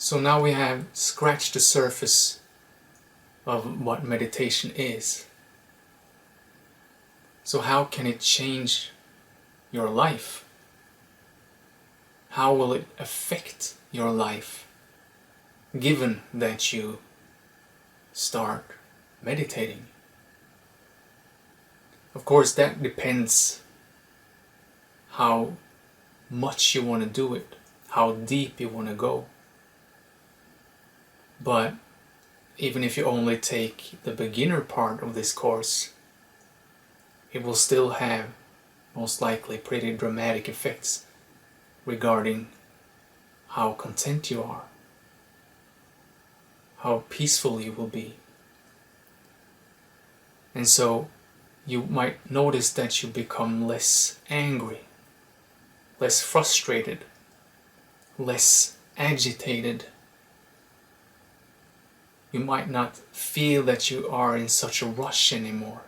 So now we have scratched the surface of what meditation is. So how can it change your life? How will it affect your life given that you start meditating? Of course, that depends how much you want to do it, how deep you want to go. But even if you only take the beginner part of this course, it will still have most likely pretty dramatic effects regarding how content you are, how peaceful you will be. And so you might notice that you become less angry, less frustrated, less agitated. You might not feel that you are in such a rush anymore.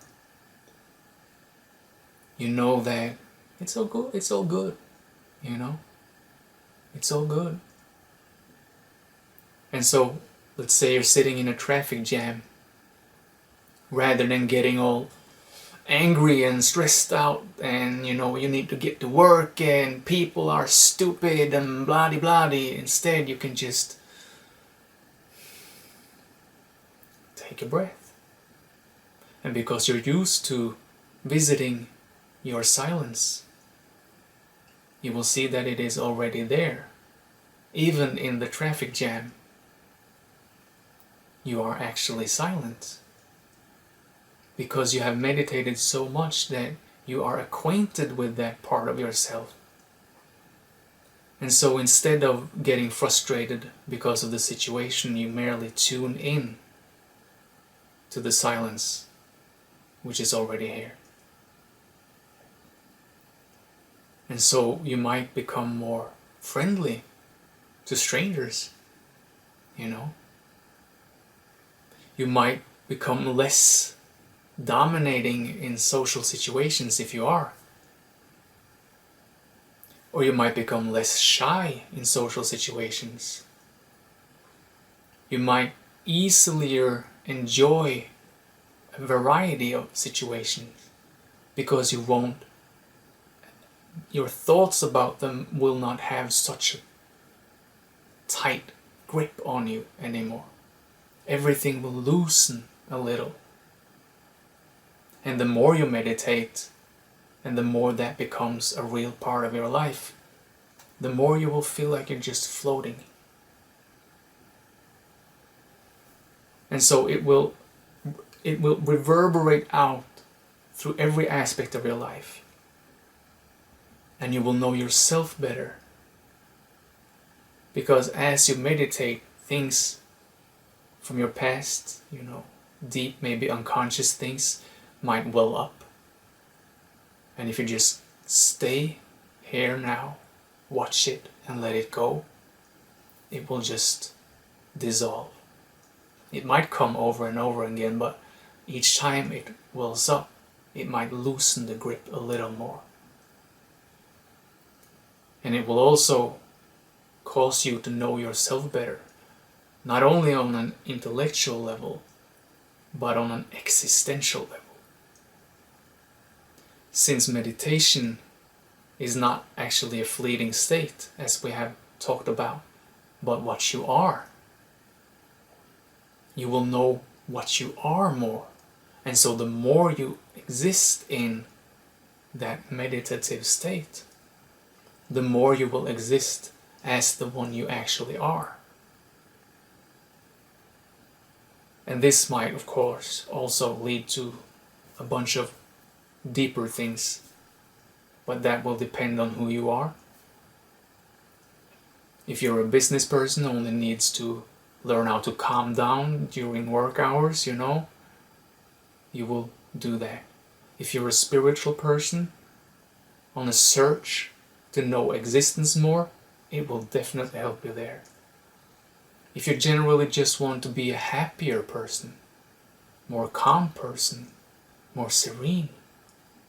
You know that it's all good, it's all good, you know? It's all good. And so, let's say you're sitting in a traffic jam. Rather than getting all angry and stressed out and you need to get to work and people are stupid and blah-de-blah-de, instead you can just take a breath. And because you're used to visiting your silence, you will see that it is already there. Even in the traffic jam, you are actually silent. Because you have meditated so much that you are acquainted with that part of yourself. And so instead of getting frustrated because of the situation, you merely tune in to the silence which is already here. And so you might become more friendly to strangers, You might become less dominating in social situations if you are. Or you might become less shy in social situations. You might easier enjoy a variety of situations because your thoughts about them will not have such a tight grip on you anymore. Everything will loosen a little. And the more you meditate, and the more that becomes a real part of your life, the more you will feel like you're just floating. And so it will reverberate out through every aspect of your life. And you will know yourself better. Because as you meditate, things from your past, deep, maybe unconscious things might well up. And if you just stay here now, watch it and let it go, it will just dissolve. It might come over and over again, but each time it wells up, it might loosen the grip a little more. And it will also cause you to know yourself better, not only on an intellectual level, but on an existential level. Since meditation is not actually a fleeting state, as we have talked about, but what you are, you will know what you are more. And so the more you exist in that meditative state, the more you will exist as the one you actually are. And this might, of course, also lead to a bunch of deeper things, but that will depend on who you are. If you're a business person who only needs to learn how to calm down during work hours, you will do that. If you're a spiritual person on a search to know existence more, it will definitely help you there. If you generally just want to be a happier person, more calm person, more serene,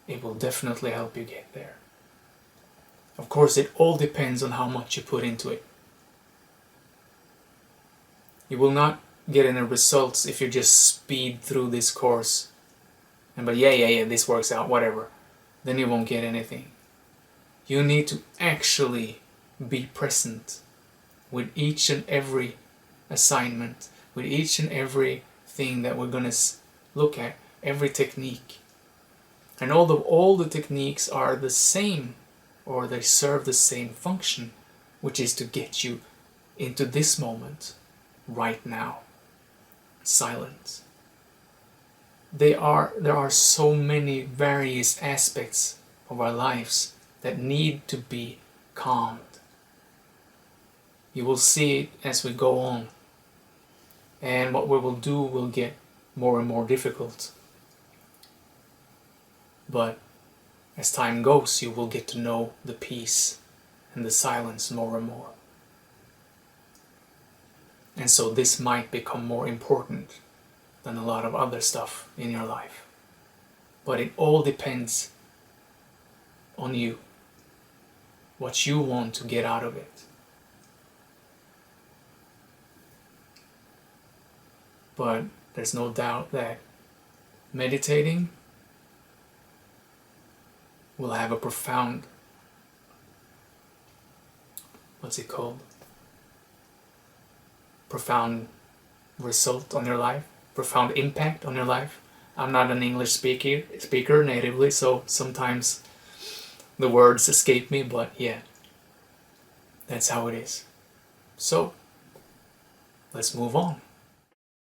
it will definitely help you get there. Of course, it all depends on how much you put into it. You will not get any results if you just speed through this course. But yeah, this works out, whatever. Then you won't get anything. You need to actually be present with each and every assignment, with each and every thing that we're going to look at, every technique. And although all the techniques are the same, or they serve the same function, which is to get you into this moment, right now, silence. There are so many various aspects of our lives that need to be calmed. You will see it as we go on. And what we will do will get more and more difficult. But as time goes, you will get to know the peace and the silence more and more. And so this might become more important than a lot of other stuff in your life. But it all depends on you, what you want to get out of it. But there's no doubt that meditating will have a profound, profound result on your life, profound impact on your life. I'm not an English speaker natively, so sometimes the words escape me, but yeah, that's how it is. So, let's move on.